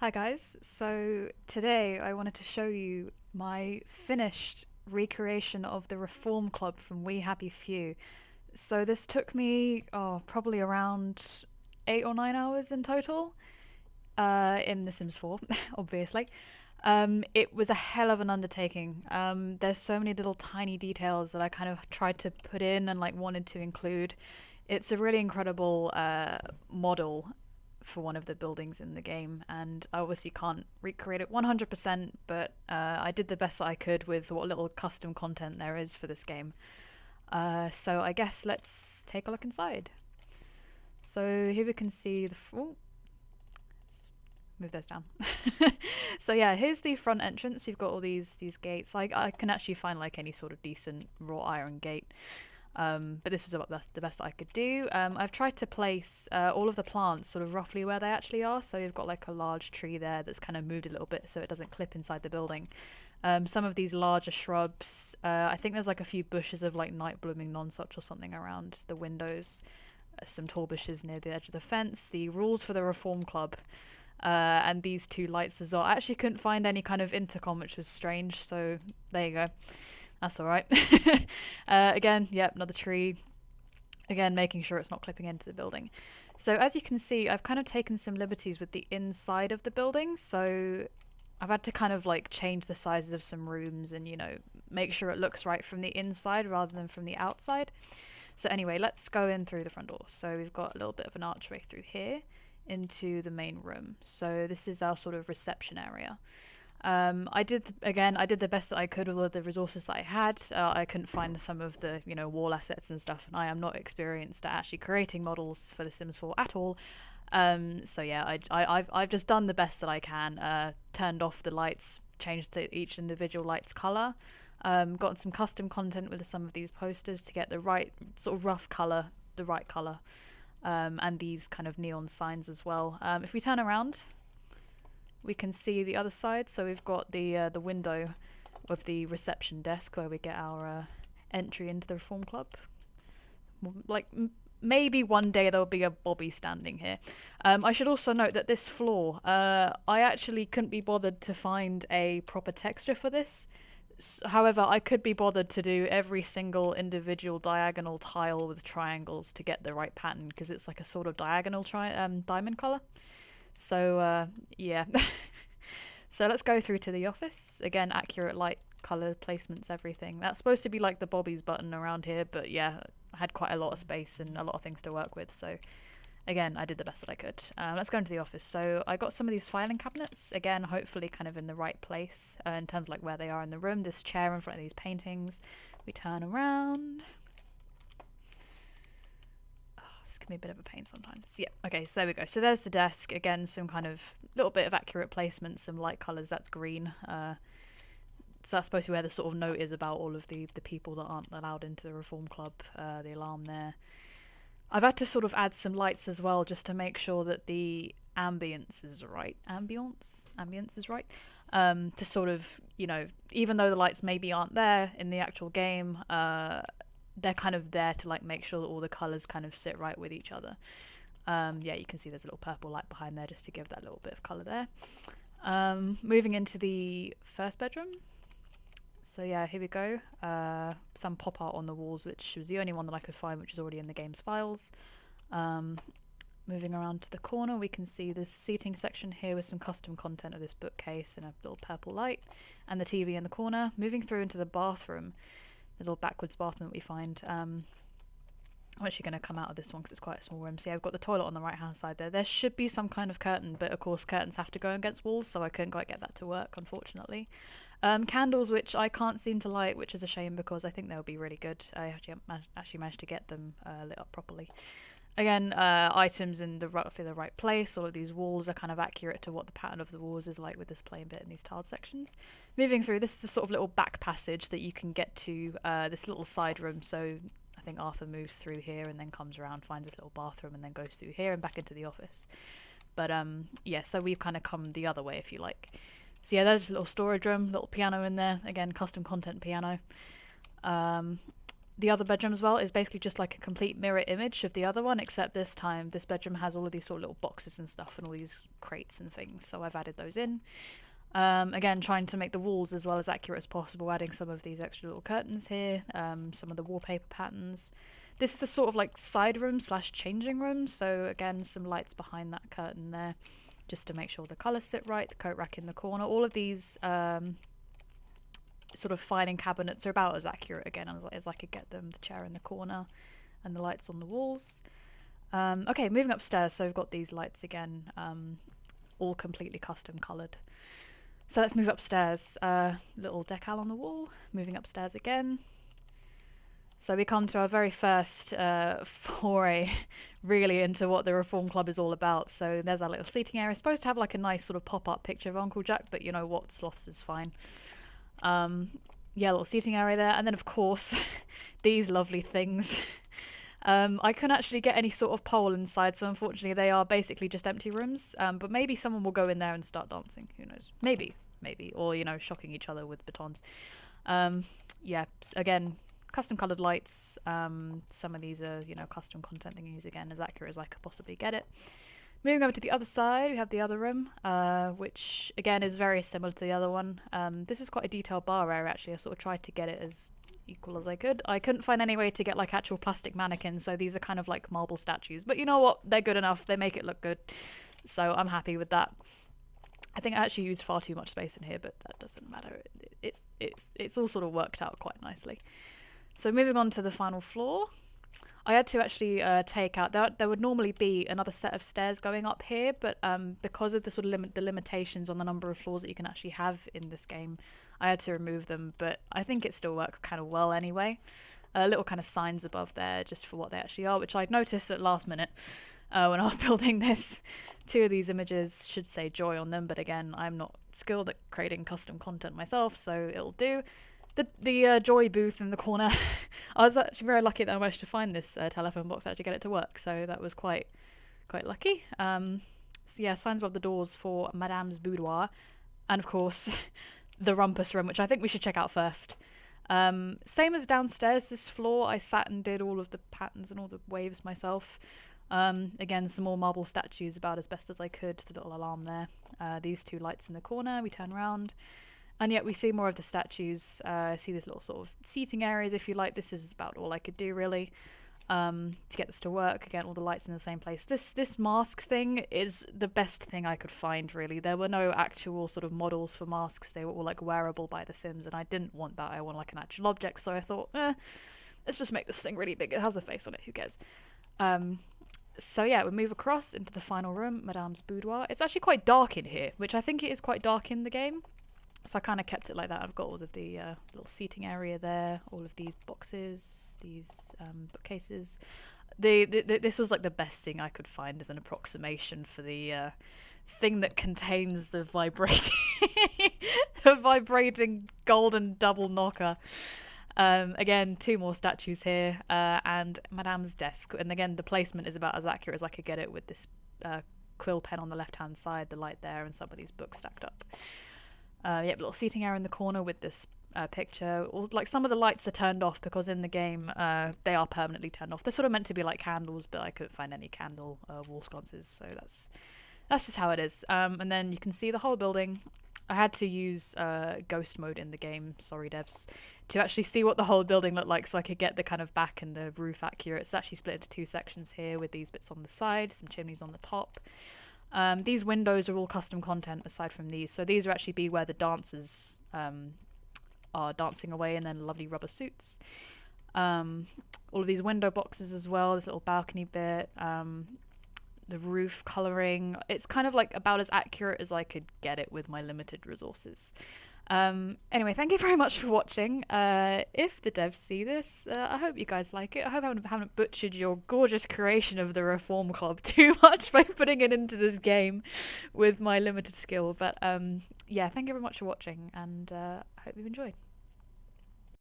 Hi guys, so today I wanted to show you my finished recreation of the Reform Club from We Happy Few. So this took me, probably around 8 or 9 hours in total, in The Sims 4, obviously. It was a hell of an undertaking. There's so many little tiny details that I kind of tried to put in and like wanted to include. It's a really incredible model for one of the buildings in the game, and I obviously can't recreate it 100%, but I did the best that I could with what little custom content there is for this game. So I guess let's take a look inside. So here we can see move those down. So yeah, here's the front entrance. We've got all these gates. I can actually find like any sort of decent wrought iron gate. But this is about the best that I could do. I've tried to place all of the plants sort of roughly where they actually are. So you've got like a large tree there that's kind of moved a little bit so it doesn't clip inside the building. Some of these larger shrubs, I think there's like a few bushes of like night blooming nonsuch or something around the windows. Some tall bushes near the edge of the fence. The rules for the Reform Club. And these two lights as well. I actually couldn't find any kind of intercom, which was strange, so there you go. That's alright. Again, yep, another tree. Again, making sure it's not clipping into the building. So as you can see, I've kind of taken some liberties with the inside of the building, so I've had to kind of like change the sizes of some rooms and, make sure it looks right from the inside rather than from the outside. So anyway, let's go in through the front door. So we've got a little bit of an archway through here into the main room. So this is our sort of reception area. I did the best that I could with all the resources that I had. I couldn't find some of the wall assets and stuff, and I am not experienced at actually creating models for The Sims 4 at all. So yeah, I've just done the best that I can. Turned off the lights, changed to each individual light's color. Gotten some custom content with some of these posters to get the right sort of rough color, the right color. And these kind of neon signs as well. If we turn around, we can see the other side. So we've got the window of the reception desk where we get our entry into the Reform Club. Like maybe one day there'll be a Bobby standing here. I should also note that this floor, I actually couldn't be bothered to find a proper texture for this. However, I could be bothered to do every single individual diagonal tile with triangles to get the right pattern, because it's like a sort of diagonal diamond color. So yeah. So let's go through to the office. Again, accurate light, color placements, everything. That's supposed to be like the Bobby's button around here, but yeah, I had quite a lot of space and a lot of things to work with, so again, I did the best that I could. Let's go into the office. So I got some of these filing cabinets, again, hopefully kind of in the right place in terms of like where they are in the room. This chair in front of these paintings. We turn around. Oh, this can be a bit of a pain sometimes. Yeah, okay, so there we go. So there's the desk. Again, some kind of little bit of accurate placement, some light colours. That's green. So that's supposed to be where the sort of note is about all of the people that aren't allowed into the Reform Club. The alarm there. I've had to sort of add some lights as well just to make sure that the ambience is right. Ambience is right. To sort of, even though the lights maybe aren't there in the actual game, they're kind of there to like make sure that all the colours kind of sit right with each other. Yeah, you can see there's a little purple light behind there just to give that little bit of colour there. Moving into the first bedroom. So yeah, here we go. Some pop art on the walls, which was the only one that I could find, which is already in the game's files. Moving around to the corner, we can see this seating section here with some custom content of this bookcase and a little purple light, and the TV in the corner. Moving through into the bathroom, the little backwards bathroom that we find. I'm actually going to come out of this one because it's quite a small room. So yeah, I've got the toilet on the right hand side there. There should be some kind of curtain, but of course curtains have to go against walls, so I couldn't quite get that to work, unfortunately. Candles, which I can't seem to light, which is a shame because I think they'll be really good. I actually managed to get them lit up properly. Again, items in roughly the right place. All of these walls are kind of accurate to what the pattern of the walls is like with this plain bit in these tiled sections. Moving through, this is the sort of little back passage that you can get to this little side room. So I think Arthur moves through here and then comes around, finds this little bathroom, and then goes through here and back into the office. But yeah, so we've kind of come the other way, if you like. So yeah, there's a little storage room, little piano in there. Again, custom content piano. the other bedroom as well is basically just like a complete mirror image of the other one, except this time this bedroom has all of these sort of little boxes and stuff and all these crates and things, so I've added those in. Again, trying to make the walls as well as accurate as possible, adding some of these extra little curtains here, some of the wallpaper patterns. This is the sort of like side room slash changing room, so again, some lights behind that curtain there, just to make sure the colours sit right, the coat rack in the corner. All of these sort of filing cabinets are about as accurate again as I could get them. The chair in the corner and the lights on the walls. Okay, moving upstairs, so we've got these lights again, all completely custom coloured. So let's move upstairs. Little decal on the wall. Moving upstairs again. So we come to our very first foray really into what the Reform Club is all about. So there's our little seating area. It's supposed to have like a nice sort of pop-up picture of Uncle Jack, but you know what, sloths is fine. Yeah, little seating area there. And then of course, these lovely things. I couldn't actually get any sort of pole inside, so unfortunately they are basically just empty rooms. But maybe someone will go in there and start dancing. Who knows? Maybe. Or, you know, shocking each other with batons. Yeah, again, custom coloured lights. Some of these are, you know, custom content thingies, again, as accurate as I could possibly get it. Moving over to the other side, we have the other room, which, again, is very similar to the other one. This is quite a detailed bar area, actually. I sort of tried to get it as equal as I could. I couldn't find any way to get like actual plastic mannequins, so these are kind of like marble statues, but you know what, they're good enough, they make it look good, so I'm happy with that. I think I actually used far too much space in here, but that doesn't matter. It's all sort of worked out quite nicely. So moving on to the final floor, I had to actually take out, there would normally be another set of stairs going up here, but because of the sort of the limitations on the number of floors that you can actually have in this game, I had to remove them, but I think it still works kind of well anyway. Little kind of signs above there just for what they actually are, which I'd noticed at last minute when I was building this. Two of these images should say joy on them, but again, I'm not skilled at creating custom content myself, so it'll do. The joy booth in the corner, I was actually very lucky that I managed to find this telephone box to actually get it to work, so that was quite lucky. So yeah, signs above the doors for Madame's Boudoir, and of course the Rumpus Room, which I think we should check out first. Same as downstairs, this floor I sat and did all of the patterns and all the waves myself. Again, some more marble statues about as best as I could. The little alarm there. These two lights in the corner, we turn around, and yet we see more of the statues. See these little sort of seating areas, if you like. This is about all I could do really to get this to work. Again, all the lights in the same place. This mask thing is the best thing I could find, really. There were no actual sort of models for masks. They were all like wearable by The Sims, and I didn't want that. I want like an actual object, so I thought, let's just make this thing really big. It has a face on it, who cares? So yeah, we move across into the final room, Madame's Boudoir. It's actually quite dark in here, which I think it is quite dark in the game. So I kind of kept it like that. I've got all of the little seating area there, all of these boxes, these bookcases. This was like the best thing I could find as an approximation for the thing that contains the vibrating, the vibrating golden double knocker. Again, two more statues here, and Madame's desk. And again, the placement is about as accurate as I could get it with this quill pen on the left-hand side, the light there, and some of these books stacked up. Yep, little seating area in the corner with this picture. Like some of the lights are turned off because in the game they are permanently turned off. They're sort of meant to be like candles, but I couldn't find any candle wall sconces, so that's just how it is. And then you can see the whole building. I had to use ghost mode in the game, sorry devs, to actually see what the whole building looked like so I could get the kind of back and the roof accurate. It's actually split into two sections here with these bits on the side, some chimneys on the top. These windows are all custom content aside from these, so these are actually be where the dancers are dancing away in their lovely rubber suits. All of these window boxes as well, this little balcony bit, the roof colouring. It's kind of like about as accurate as I could get it with my limited resources. Anyway, thank you very much for watching. If the devs see this, I hope you guys like it. I hope I haven't butchered your gorgeous creation of the Reform Club too much by putting it into this game with my limited skill. But yeah, thank you very much for watching, and I hope you've enjoyed.